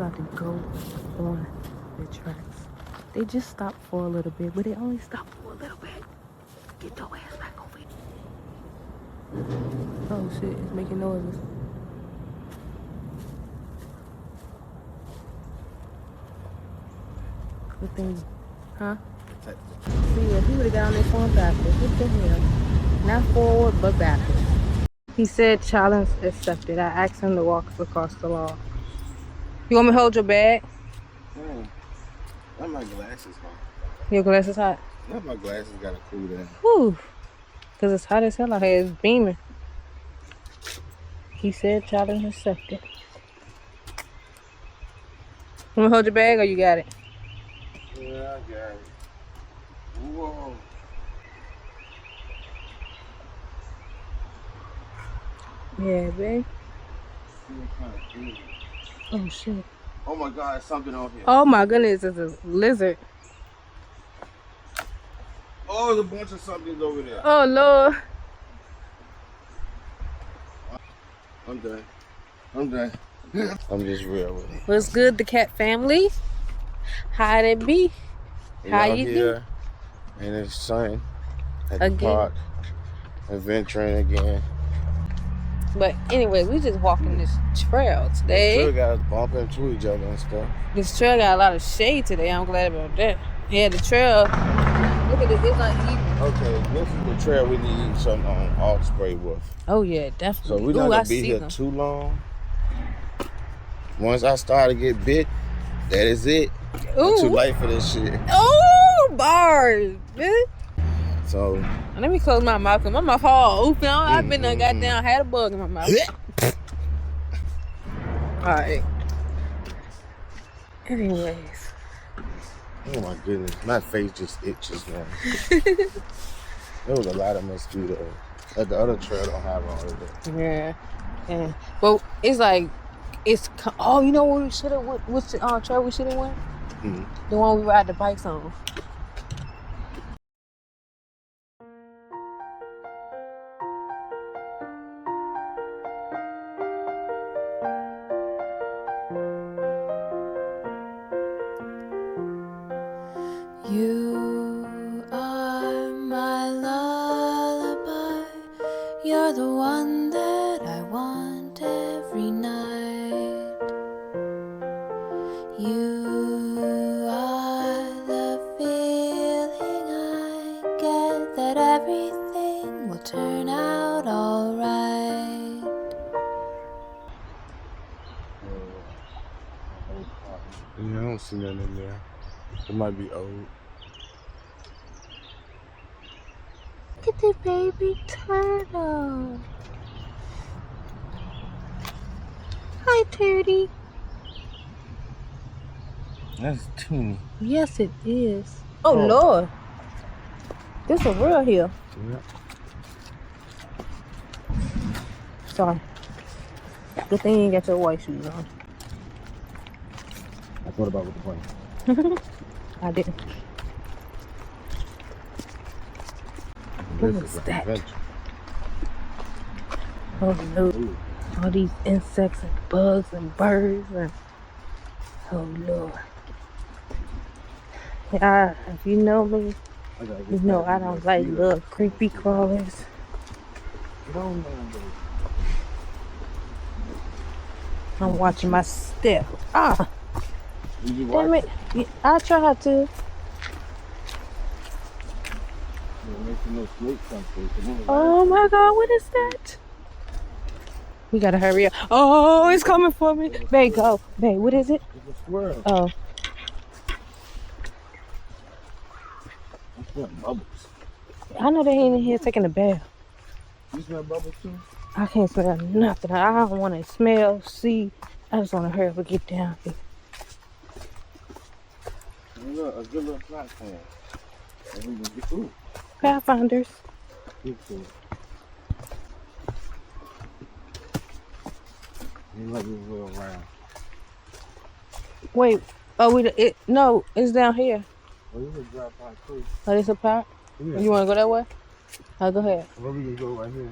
about to go on the tracks. They just stopped for a little bit, but they only stopped for a little bit. Get your ass back over here. Oh shit, it's making noises. Good thing, huh? See, if he would have got on this one backwards, what the hell? Not forward, but backwards. He said challenge accepted. I asked him to walk across the law. You want me to hold your bag? Not my glasses hot. Your glasses hot? Not my glasses gotta cool down. Whew. Cause it's hot as hell out here. It's beaming. He said challenge accepted. Want me to hold your bag or you got it? Yeah, I got it. Whoa. Yeah, babe. Oh shit. Oh my god, something on here. Oh my goodness, it's a lizard. Oh, there's a bunch of somethings over there. Oh Lord. I'm done. I'm done. I'm just real with it. What's good, the cat family? How it be? How you do? And it's sun at the Again. park, adventuring again. But anyway, we just walking this trail We today. still got us bumping into each other and stuff. This trail got a lot of shade today. I'm glad about that. Yeah, the trail. Look at it. It's uneven. Okay, this is the trail we need something on Osprey with. Oh yeah, definitely. So we're not Ooh, I gonna be see here them. too long. Once I start to get bit, that is it. I'm too Ooh. late for this shit. Oh, bars, bitch. So Let me close my mouth, cause my mouth all open. I've been done goddamn had a bug in my mouth. Alright. Anyways. oh my goodness, my face just itches now. There was a lot of mosquitoes. Like the other trail don't have all of that. Yeah. Yeah. Well, it's like oh, you know what we should have went? Which trail we should have went? The one we ride the bikes on. You are my lullaby. You're the one that I want every night. You are the feeling I get that everything will turn out alright. Yeah, I don't see nothing in there. It might be old. Look at the baby turtle. Hi, Turdy. That's teeny. Yes, it is. Oh, Lord. This a real hill. Yeah. Sorry. Good thing you ain't got your white shoes on. I thought about with the plane. I didn't. What was that? Oh no. All these insects and bugs and birds and oh Lord. Yeah, if you know me, you know I don't like little creepy crawlers. I'm watching my step. Ah, damn it. Yeah, I tried to. Oh my God, what is that? We gotta hurry up. Oh, it's coming for me. Babe, go. Babe, what is it? It's a squirrel. Oh, I smell bubbles. I know they ain't in here taking a bath. You smell bubbles too? I can't smell nothing. I don't want to smell, see. I just want to hurry up and get down here. Look, a good little platform. And we can get, ooh, Pathfinders. good for it. You like this little round. Wait. Oh, no, it's down here. Oh, you can drive by too. Oh, this a park? Yeah. You want to go that way? Oh, go ahead. Well, we can go right here.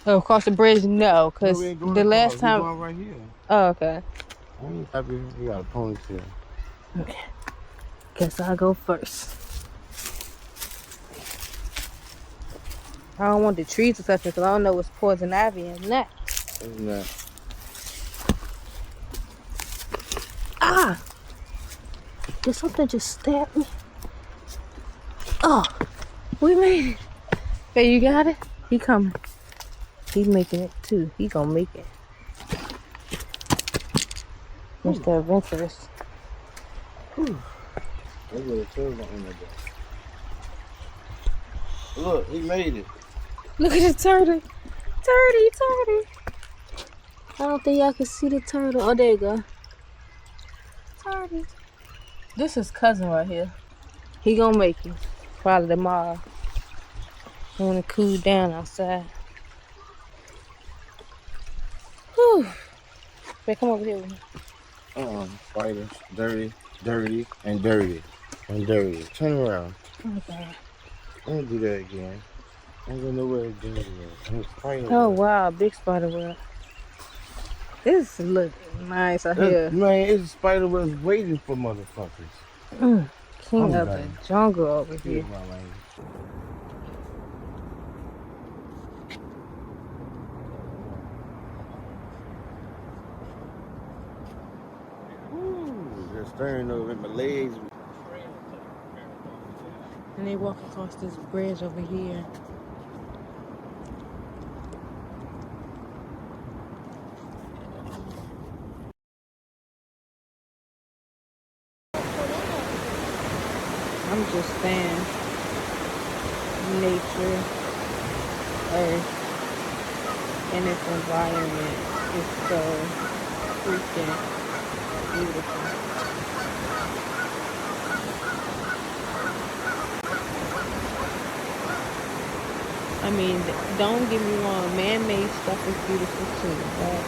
Oh, across the bridge? No, because No, we ain't going the across. last We time. going right here. Oh, okay. I ain't happy. You got a ponytail. Okay. Guess I'll go first. I don't want the trees to touch me because I don't know what's poison ivy in that. Isn't that? Ah! Did something just stab me? Oh, we made it. Okay, you got it? He coming. He's making it too. He gonna make it. Mr. Adventurous. Look at the tail on that. Look, he made it. Look at the turtle. Turtle. I don't think y'all can see the turtle. Oh, there you go. Turtle. This is cousin right here. He gonna make it. Probably tomorrow. I wanna cool down outside. Whew. Wait, come over here with me. Spiders. Dirty, and dirty. Turn around. Okay. Don't do that again. I'm going nowhere again. Oh wow, big spider web. This look nice out here. Man, it's a spider was waiting for motherfuckers. King of the jungle over here. Excuse my language. Ooh, just staring over at my legs. And they walk across this bridge over here. I'm just saying, nature, earth, and its environment is so freaking beautiful. I mean, don't get me wrong, man-made stuff is beautiful too, but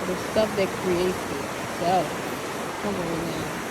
the stuff that creates itself, come on now.